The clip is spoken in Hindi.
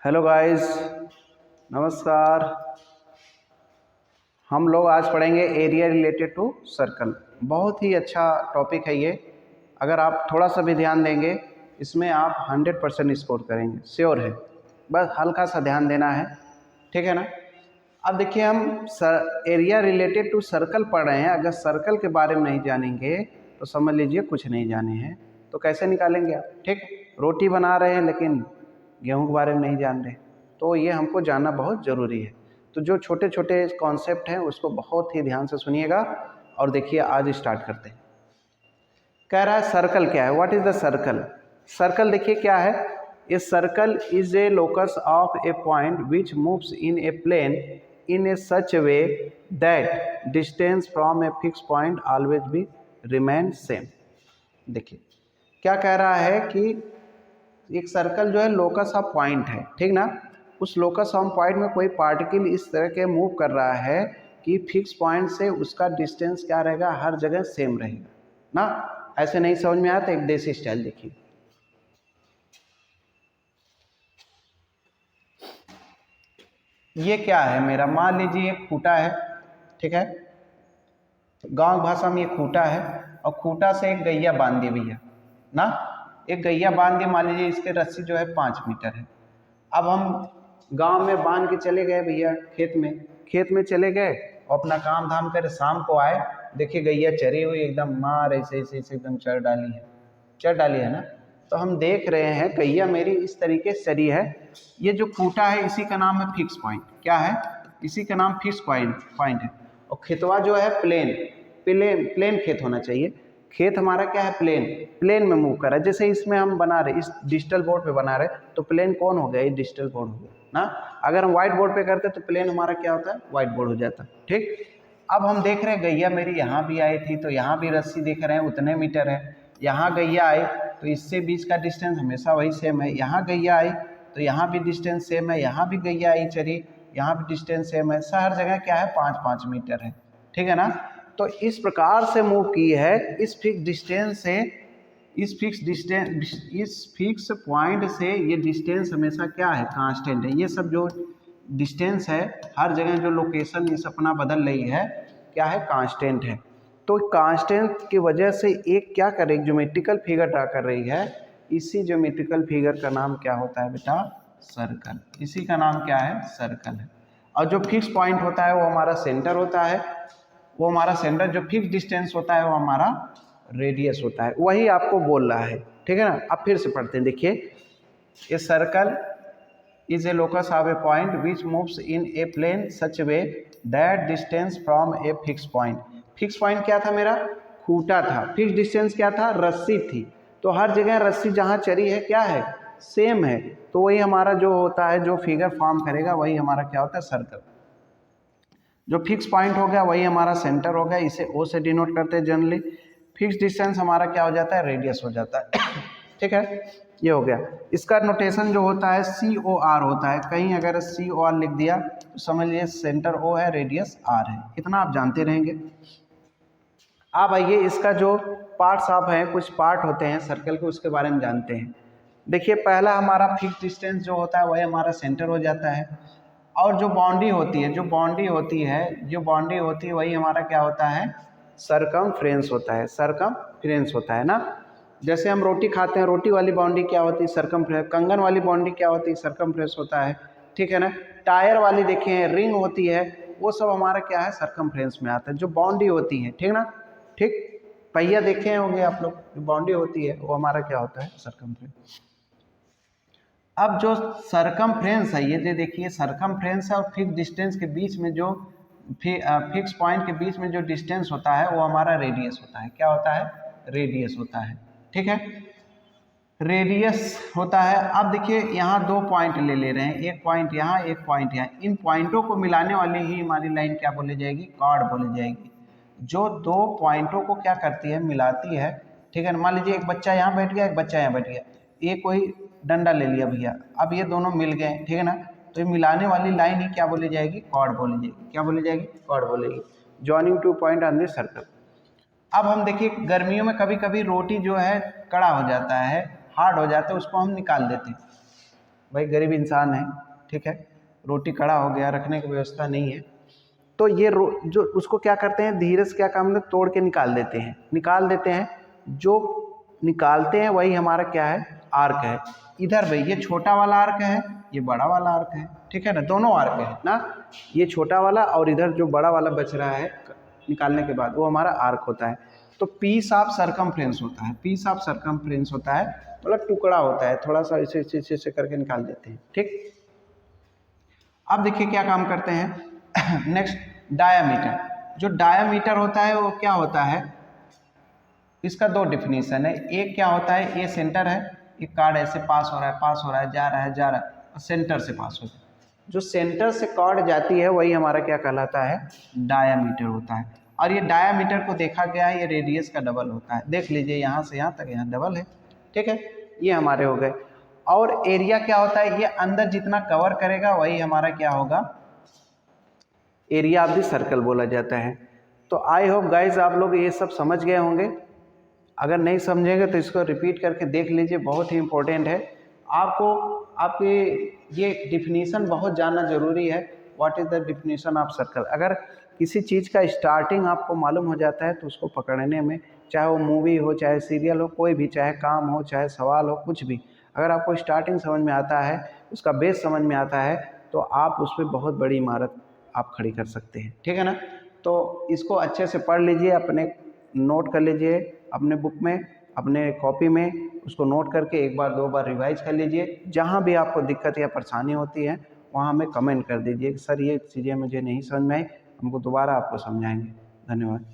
हेलो गाइस, नमस्कार। हम लोग आज पढ़ेंगे एरिया रिलेटेड टू सर्कल। बहुत ही अच्छा टॉपिक है ये। अगर आप थोड़ा सा भी ध्यान देंगे इसमें आप 100% स्कोर करेंगे, श्योर है। बस हल्का सा ध्यान देना है, ठीक है ना। अब देखिए, हम एरिया रिलेटेड टू सर्कल पढ़ रहे हैं। अगर सर्कल के बारे में नहीं जानेंगे तो समझ लीजिए कुछ नहीं जाने हैं। तो कैसे निकालेंगे आप? ठीक, रोटी बना रहे हैं लेकिन गेहूं के बारे में नहीं जान रहे, तो ये हमको जानना बहुत ज़रूरी है। तो जो छोटे छोटे कॉन्सेप्ट हैं उसको बहुत ही ध्यान से सुनिएगा और देखिए आज स्टार्ट करते हैं। कह रहा है सर्कल क्या है, what is the circle. Circle देखिए क्या है। A circle is a locus of a point which moves in a plane in a such way that distance from a fix point always be remain same. देखिए क्या कह रहा है कि एक सर्कल जो है लोकस ऑफ पॉइंट है, ठीक ना। उस लोकस ऑफ पॉइंट में कोई पार्टिकल इस तरह के मूव कर रहा है कि फिक्स पॉइंट से उसका डिस्टेंस क्या रहेगा, हर जगह सेम रहेगा ना। ऐसे नहीं समझ में आया तो एक देसी स्टाइल देखिए। ये क्या है मेरा, मान लीजिए एक खूंटा है, ठीक है। गांव भाषा में ये खूंटा है और खूंटा से एक गैया बांध दी भैया ना। एक गैया बांध दी, मान लीजिए इसके रस्सी जो है 5 मीटर है। अब हम गांव में बांध के चले गए भैया खेत में चले गए और अपना काम धाम कर शाम को आए, देखिए गैया चरी हुई एकदम, मार ऐसे ऐसे ऐसे एकदम चर डाली है ना। तो हम देख रहे हैं गैया मेरी इस तरीके से चरी है। ये जो खूंटा है इसी का नाम है फिक्स पॉइंट। क्या है? इसी का नाम फिक्स पॉइंट है। और खेतवा जो है प्लेन खेत होना चाहिए। खेत हमारा क्या है, प्लेन में मूव कर रहा है। जैसे इसमें हम बना रहे, इस डिजिटल बोर्ड पे बना रहे, तो प्लेन कौन हो गया? ये डिजिटल बोर्ड हो गया ना। अगर हम व्हाइट बोर्ड पे करते तो प्लेन हमारा क्या होता है, व्हाइट बोर्ड हो जाता, ठीक। अब हम देख रहे हैं गैया मेरी यहाँ भी आई थी, तो यहाँ भी रस्सी देख रहे हैं उतने मीटर है। यहाँ गैया आई तो इससे बीच का डिस्टेंस हमेशा वही सेम है। यहाँ गैया आई तो यहाँ भी डिस्टेंस सेम है। यहाँ भी गैया आई चरी, यहाँ भी डिस्टेंस सेम है। हर जगह क्या है, 5-5 मीटर है, ठीक है ना। तो इस प्रकार से मूव की है इस फिक्स डिस्टेंस से, इस फिक्स पॉइंट से ये डिस्टेंस हमेशा क्या है, कांस्टेंट है। ये सब जो डिस्टेंस है, हर जगह जो लोकेशन इस अपना बदल रही है, क्या है, कांस्टेंट है। तो कांस्टेंट की वजह से एक क्या कर रही है, ज्योमेट्रिकल फिगर ड्रा कर रही है। इसी ज्योमेट्रिकल फिगर का नाम क्या होता है बेटा, सर्कल। इसी का नाम क्या है, सर्कल है। और जो फिक्स पॉइंट होता है वो हमारा सेंटर होता है। वो हमारा सेंटर, जो फिक्स डिस्टेंस होता है वो हमारा रेडियस होता है। वही आपको बोल रहा है, ठीक है ना। अब फिर से पढ़ते हैं, देखिए। A circle is a locus of a point which moves in a plane such way that distance from a fix point. Fix point क्या था मेरा, खूंटा था। फिक्स डिस्टेंस क्या था, रस्सी थी। तो हर जगह रस्सी जहाँ चरी है क्या है, सेम है। तो वही हमारा जो होता है, जो फिगर फॉर्म करेगा वही हमारा क्या होता है, सर्कल। जो फिक्स पॉइंट हो गया वही हमारा सेंटर हो गया, इसे ओ से डिनोट करते हैं जनरली। फिक्स डिस्टेंस हमारा क्या हो जाता है, रेडियस हो जाता है ठीक है, ये हो गया। इसका नोटेशन जो होता है COR होता है। कहीं अगर COR लिख दिया तो समझ लीजिए सेंटर O है, रेडियस R है। इतना आप जानते रहेंगे। अब आइए इसका जो पार्ट्स आप हैं, कुछ पार्ट होते हैं सर्कल के, उसके बारे में जानते हैं। देखिए पहला हमारा फिक्स डिस्टेंस जो होता है वही हमारा सेंटर हो जाता है। और जो बाउंड्री होती है, जो बाउंड्री होती है वही हमारा क्या होता है, सरकमफ्रेंस होता है। सरकमफ्रेंस होता है ना। जैसे हम रोटी खाते हैं, रोटी वाली बाउंड्री क्या होती है, सरकमफ्रेंस। कंगन वाली बाउंड्री क्या होती है, सरकमफ्रेंस होता है, ठीक है ना। टायर वाली देखें, रिंग होती है, वो सब हमारा क्या है, सरकमफ्रेंस में आता है। जो बाउंड्री होती है, ठीक ना, ठीक। पहिया देखे होंगे आप लोग, जो बाउंड्री होती है वो हमारा क्या होता है, सरकमफ्रेंस। अब जो सरकमफ्रेंस है, ये देखिए सरकमफ्रेंस है और फिक्स डिस्टेंस के बीच में जो फिक्स पॉइंट के बीच में जो डिस्टेंस होता है वो हमारा रेडियस होता है। क्या होता है, रेडियस होता है, ठीक है, रेडियस होता है। अब देखिए यहाँ 2 पॉइंट ले रहे हैं, एक पॉइंट यहाँ, एक पॉइंट यहाँ। इन पॉइंटों को मिलाने वाली ही हमारी लाइन क्या बोली जाएगी, कॉर्ड बोली जाएगी। जो 2 पॉइंटों को क्या करती है, मिलाती है, ठीक है। मान लीजिए एक बच्चा यहाँ बैठ गया, एक बच्चा यहाँ बैठ गया, ये कोई डंडा ले लिया भैया, अब ये दोनों मिल गए, ठीक है ना। तो ये मिलाने वाली लाइन ही क्या बोली जाएगी, कॉर्ड बोली जाएगी। क्या बोली जाएगी, कॉर्ड बोलेगी। Joining 2 point on the circle. अब हम देखिए गर्मियों में कभी कभी रोटी जो है कड़ा हो जाता है, हार्ड हो जाता है, उसको हम निकाल देते हैं। भाई गरीब इंसान है, ठीक है, रोटी कड़ा हो गया, रखने की व्यवस्था नहीं है, तो ये जो उसको क्या करते हैं, धीरे से क्या काम है, तोड़ के निकाल देते हैं। जो निकालते हैं वही हमारा क्या है, आर्क है। इधर भाई ये छोटा वाला आर्क है, ये बड़ा वाला आर्क है, ठीक है ना, दोनों आर्क है ना, ये छोटा वाला और इधर जो बड़ा वाला बच रहा है निकालने के बाद वो हमारा आर्क होता है। तो पीस ऑफ सरकमफ्रेंस होता है, पीस ऑफ सरकमफ्रेंस होता है, मतलब टुकड़ा होता है, थोड़ा सा इसे करके निकाल देते हैं, ठीक। अब देखिए क्या काम करते हैं नेक्स्ट, डायामीटर। जो डायामीटर होता है वो क्या होता है, इसका दो डिफिनीशन है। एक क्या होता है, ये सेंटर है, एक कार्ड ऐसे पास हो रहा है, जा रहा है और सेंटर से पास हो रहा है। जो सेंटर से कार्ड जाती है वही हमारा क्या कहलाता है, डायामीटर होता है। और ये डायामीटर को देखा गया है, ये रेडियस का डबल होता है। देख लीजिए यहाँ से यहाँ तक, यहाँ डबल है, ठीक है, ये हमारे हो गए। और एरिया क्या होता है, ये अंदर जितना कवर करेगा वही हमारा क्या होगा, एरिया ऑफ द सर्कल बोला जाता है। तो आई होप गाइज आप लोग ये सब समझ गए होंगे। अगर नहीं समझेंगे तो इसको रिपीट करके देख लीजिए, बहुत ही इम्पोर्टेंट है। आपको आपके ये डिफिनीशन बहुत जानना ज़रूरी है। What is the definition of circle. अगर किसी चीज़ का स्टार्टिंग आपको मालूम हो जाता है तो उसको पकड़ने में, चाहे वो मूवी हो, चाहे सीरियल हो, कोई भी, चाहे काम हो, चाहे सवाल हो, कुछ भी, अगर आपको स्टार्टिंग समझ में आता है, उसका बेस समझ में आता है, तो आप उस पर बहुत बड़ी इमारत आप खड़ी कर सकते हैं, ठीक है ना। तो इसको अच्छे से पढ़ लीजिए, अपने नोट कर लीजिए, अपने बुक में, अपने कॉपी में उसको नोट करके एक बार दो बार रिवाइज कर लीजिए। जहाँ भी आपको दिक्कत या परेशानी होती है वहाँ हमें कमेंट कर दीजिए कि सर ये चीज़ें मुझे नहीं समझ में आई, हमको दोबारा आपको समझाएंगे। धन्यवाद।